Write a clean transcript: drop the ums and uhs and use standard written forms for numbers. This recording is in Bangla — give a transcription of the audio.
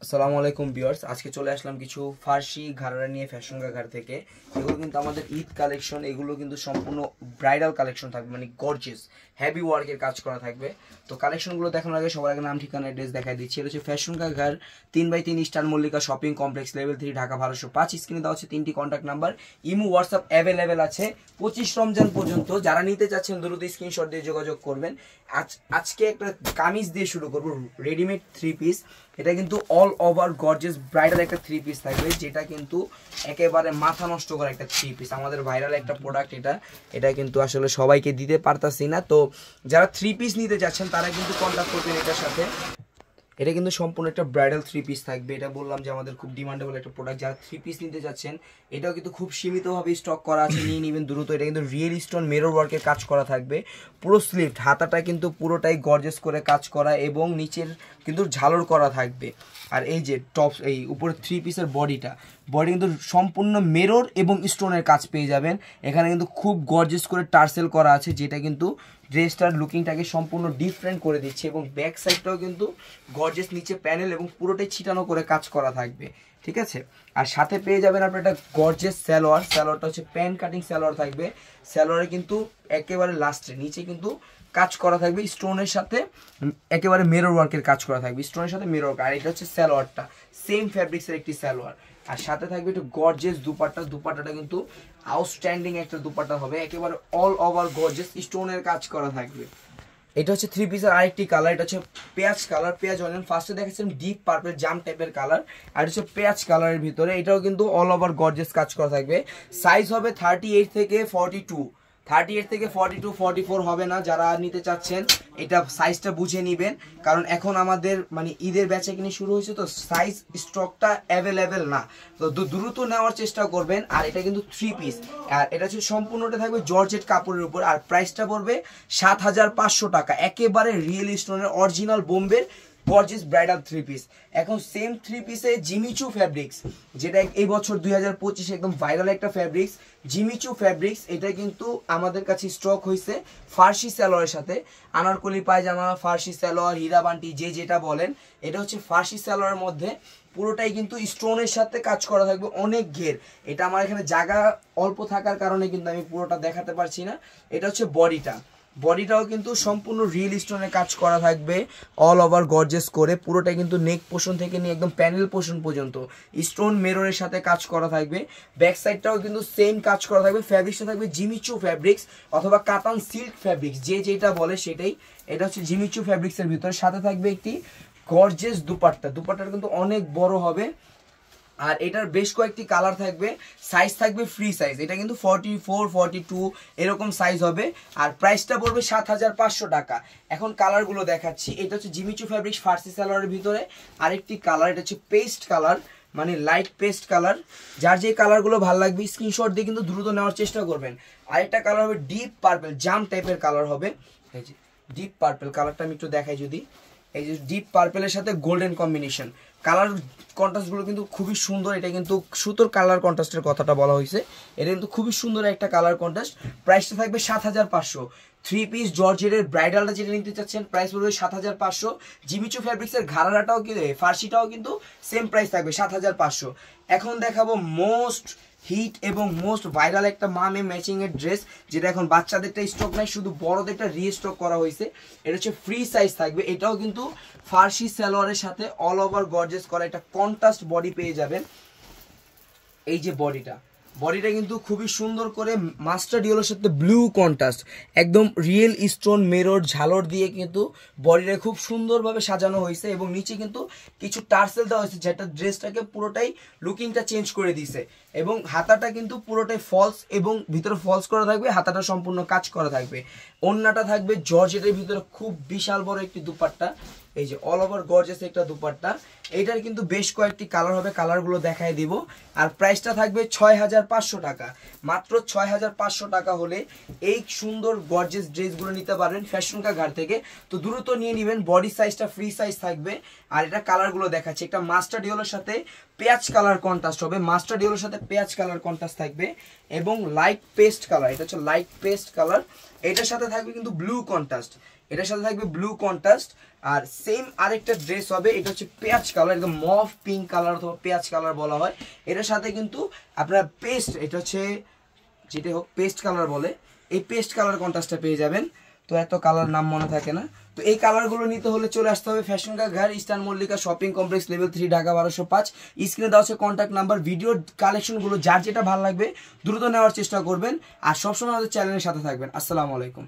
আসসালামু আলাইকুম ভিউয়ার্স, আজকে চলে আসলাম কিছু ফার্সি ঘাড়ারা নিয়ে ফ্যাশন ঘাট থেকে। এগুলো কিন্তু আমাদের ঈদ কালেকশন, এগুলো কিন্তু সম্পূর্ণ ব্রাইডাল কালেকশন থাকবে, মানে গর্জিয়াস হেভি ওয়ার্কের কাজ করা থাকবে। তো কালেকশনগুলো দেখানোর আগে সবার আগে নাম ঠিকানা অ্যাড্রেস দেখাই দিচ্ছি। এটা হচ্ছে ফ্যাশন ঘাট 3/3 eastern Mallika shopping complex, level 3, Dhaka 1205। স্ক্রিনে দেওয়া হচ্ছে 3টি contact number, imo WhatsApp available আছে 25 রমজান পর্যন্ত। যারা নিতে চাচ্ছেন দ্রুত স্ক্রিনশট দিয়ে যোগাযোগ করবেন। আজকে একটা কামিজ দিয়ে শুরু করবো, রেডিমেড 3 পিস। এটা কিন্তু অল ওভার গর্জিয়াস ব্রাইডাল একটা 3 পিস থাকবে, যেটা কিন্তু একেবারে মাথা নষ্ট করা একটা 3 পিস। আমাদের ভাইরাল একটা প্রোডাক্ট এটা কিন্তু আসলে সবাইকে দিতে পারতাছি না। তো যারা 3 পিস নিতে যাচ্ছেন তারা কিন্তু কন্ট্যাক্ট করবেন এটার সাথে। এটা কিন্তু সম্পূর্ণ একটা ব্রাইডাল 3 পিস থাকবে। এটা বললাম যে আমাদের খুব ডিমান্ডেবল একটা প্রোডাক্ট। যারা 3 পিস নিতে যাচ্ছেন এটাও কিন্তু খুব সীমিতভাবে স্টক করা আছে, নিয়ে নেবেন দ্রুত। এটা কিন্তু রিয়েল স্টোন মিরর ওয়ার্কের কাজ করা থাকবে। পুরো স্লিভ হাতাটা কিন্তু পুরোটাই গর্জিয়াস করে কাজ করা এবং নিচের কিন্তু ঝালর করা থাকবে। আর এই যে টপ, এই উপরে 3 পিসের বডি কিন্তু সম্পূর্ণ মিরর এবং স্টোনের কাজ পেয়ে যাবেন। এখানে কিন্তু খুব গর্জিয়াস করে টার্সেল করা আছে, যেটা কিন্তু ড্রেসটার লুকিংটাকে সম্পূর্ণ ডিফারেন্ট করে দিচ্ছে। এবং ব্যাক সাইডটাও কিন্তু গর্জিয়াস, নিচে প্যানেল এবং পুরোটাই ছিটানো করে কাজ করা থাকবে, ঠিক আছে। আর সাথে পেয়ে যাবেন আপনার একটা গর্জিয়াস সালোয়ারটা হচ্ছে প্যান্ট কাটিং সালোয়ার থাকবে। সালোয়ারে কিন্তু একেবারে লাস্টে নিচে কিন্তু কাজ করা থাকবে স্টোনের সাথে, একেবারে মিরর ওয়ার্কের কাজ করা থাকবে, স্টোনের সাথে মিরর ওয়ার্ক। আর এটা হচ্ছে সালোয়ারটা, সেম ফ্যাব্রিক্সের একটি সালোয়ার। আর সাথে থাকবে একটু গর্জিয়াস দুপাট্টাটা কিন্তু আউটস্ট্যান্ডিং একটা দুপাট্টা হবে, একেবারে অল ওভার গর্জিয়াস স্টোনের কাজ করা থাকবে। এটা হচ্ছে 3 পিসের আরেকটি কালার, এটা হচ্ছে পেঁয়াজ কালার, পেঁয়াজ অনিয়ন। ফার্স্টে দেখাচ্ছেন ডিপ পার্পল জাম টাইপের কালার, আর হচ্ছে পেঁয়াজ কালারের ভিতরে। এটাও কিন্তু অল ওভার গর্জিয়াস কাজ করা থাকবে। সাইজ হবে 38 থেকে 42, 38 থেকে 42, 44 হবে না। যারা নিতে চাচ্ছেন এটা সাইজটা বুঝে নেবেন, কারণ এখন আমাদের মানে ঈদের বেচা কিনে শুরু হয়েছে, তো সাইজ স্টকটা অ্যাভেলেবেল না, তো দ্রুত নেওয়ার চেষ্টা করবেন। আর এটা কিন্তু 3 পিস, আর এটা হচ্ছে সম্পূর্ণটা থাকবে জর্জেট কাপড়ের উপর। আর প্রাইসটা পড়বে 7500 টাকা, একেবারে রিয়েল স্টোনের অরিজিনাল বোম্বের গর্জিয়াস ব্রাইডাল 3 পিস। এখন সেম 3 পিসে জিমিচু ফ্যাব্রিক্স, যেটা এই বছর 2025 একদম ভাইরাল একটা ফ্যাব্রিক্স, জিমিচু ফ্যাব্রিক্স। এটা কিন্তু আমাদের কাছে স্টক হয়েছে ফার্সি সালোয়ারের সাথে। আনারকলি পায়জামা, ফার্সি সালোয়ার, হীরাবান্টি, যে যেটা বলেন, এটা হচ্ছে ফার্সি সালোয়ারের মধ্যে পুরোটাই কিন্তু স্টোনের সাথে কাজ করা থাকবে, অনেক ঘের। এটা আমার এখানে জায়গা অল্প থাকার কারণে কিন্তু আমি পুরোটা দেখাতে পারছি না। এটা হচ্ছে বডিটাও কিন্তু সম্পূর্ণ রিয়েল স্টোনের কাজ করা থাকবে, অল ওভার গর্জিয়াস করে। পুরোটাই কিন্তু নেক পোর্শন থেকে নিয়ে একদম প্যানেল পোর্শন পর্যন্ত স্টোন মিররের সাথে কাজ করা থাকবে। ব্যাক সাইডটাও কিন্তু সেম কাজ করা থাকবে। ফ্যাব্রিক্সটা থাকবে জিমিচু ফ্যাব্রিক্স অথবা কাতান সিল্ক ফ্যাব্রিক্স, যে যেটা বলে সেটাই। এটা হচ্ছে জিমিচু ফ্যাব্রিক্সের ভিতরে। সাথে থাকবে একটি গর্জিয়াস দুপাট্টাটা কিন্তু অনেক বড় হবে। আর এটার বেশ কয়েকটি কালার থাকবে, সাইজ থাকবে ফ্রি সাইজ। এটা কিন্তু 44, 42 এরকম সাইজ হবে। আর প্রাইসটা পড়বে 7500 টাকা। এখন কালারগুলো দেখাচ্ছি। এটা হচ্ছে জিমিচু ফ্যাব্রিক্স ফার্সি সালোয়ারের ভিতরে আরেকটি কালার, এটা হচ্ছে পেস্ট কালার, মানে লাইট পেস্ট কালার। যার যে কালারগুলো ভালো লাগবে স্ক্রিনশট দিয়ে কিন্তু দ্রুত নেওয়ার চেষ্টা করবেন। আরেকটা কালার হবে ডিপ পার্পল জাম টাইপের কালার হবে। এই যে ডিপ পার্পল কালারটা আমি একটু দেখাই যদি, এই যে ডিপ পার্পেলের সাথে গোল্ডেন কম্বিনেশন, কালার কন্ট্রাস্টগুলো কিন্তু খুবই সুন্দর। এটা কিন্তু সুতোর কালার কন্ট্রাস্টের কথাটা বলা হয়েছে, এটা কিন্তু খুবই সুন্দর একটা কালার কন্ট্রাস্ট। প্রাইসটা থাকবে 7500। 3 পিস জর্জেটের ব্রাইডালটা যেটা নিতে চাচ্ছেন প্রাইস পড়বে 7500। জিমিচু ফ্যাব্রিক্সের ঘাড়াটাও কিন্তু ফার্সিটাও কিন্তু সেম প্রাইস থাকবে 7500। এখন দেখাবো মোস্ট হিট এবং মোস্ট ভাইরাল একটা মামে ম্যাচিং এর ড্রেস, যেটা এখন বাচ্চাদেরটা স্টক নাই, শুধু বড়দেরটা রিস্টক করা হয়েছে। এটা হচ্ছে ফ্রি সাইজ থাকবে। এটাও কিন্তু ফার্সি সালোয়ারের সাথে অল ওভার গর্জিয়াস করা একটা কন্ট্রাস্ট বডি পেয়ে যাবেন। এই যে বডিটা কিন্তু খুবই সুন্দর করে মাস্টার্ড ইয়েলোর সাথে ব্লু কন্ট্রাস্ট, একদম রিয়েল স্টোন মিরর ঝালর দিয়ে কিন্তু বডিটা খুব সুন্দরভাবে সাজানো হয়েছে। এবং নিচে কিন্তু কিছু টার্সেল দেওয়া হয়েছে, যেটা ড্রেসটাকে পুরোটাই লুকিংটা চেঞ্জ করে দিয়েছে। এবং হাতাটা কিন্তু পুরোটাই ফলস এবং ভিতরে ফলস করা থাকবে, হাতাটা সম্পূর্ণ কাজ করা থাকবে। ওড়নাটা থাকবে জর্জেটের ভিতরে খুব বিশাল বড় একটি দুপাট্টা, এই যে অল ওভার গর্জিয়াস একটা দুপাট্টা। এইটার কিন্তু বেশ কয়েকটি কালার হবে, কালারগুলো দেখাই দিব। আর প্রাইসটা থাকবে 6500 টাকা, মাত্র 6500 টাকা হলে এই সুন্দর গর্জিয়াস ড্রেসগুলো নিতে পারবেন ফ্যাশন ঘাট থেকে। তো দ্রুত নিয়ে নেবেন, বডি সাইজটা ফ্রি সাইজ থাকবে। আর এটা কালারগুলো দেখাচ্ছি, একটা মাস্টার্ড ইয়েলোর সাথে পেঁয়াজ কালার কন্ট্রাস্ট হবে, মাস্টার্ড ইয়েলোর সাথে পেঁয়াজ কালার কন্ট্রাস্ট থাকবে, এবং লাইট পেস্ট কালার, এটা হচ্ছে লাইট পেস্ট কালার। এটার সাথে থাকবে কিন্তু ব্লু কন্ট্রাস্ট, এটার সাথে থাকবে ব্লু কন্ট্রাস্ট। আর সেম আরেকটা ড্রেস হবে, এটা হচ্ছে পেঁয়াজ কালার, একদম মভ পিঙ্ক কালার অথবা পেঁয়াজ কালার বলা হয়। এটার সাথে কিন্তু আপনার পেস্ট, এটা হচ্ছে যেটা হোক পেস্ট কালার বলে, এই পেস্ট কালার কন্ট্রাস্টটা পেয়ে যাবেন। তো এত কালার নাম মনে থাকে না। তো এই কালারগুলো নিতে হলে চলে আসতে হবে ফ্যাশন কা ঘর, eastern Mallika shopping complex, level 3, Dhaka 1205। স্ক্রিনে দেওয়া হচ্ছে কন্ট্যাক্ট নাম্বার। ভিডিওর কালেকশনগুলো যার যেটা ভালো লাগবে দ্রুত নেওয়ার চেষ্টা করবেন, আর সবসময় আমাদের চ্যানেলের সাথে থাকবেন। আসসালামু আলাইকুম।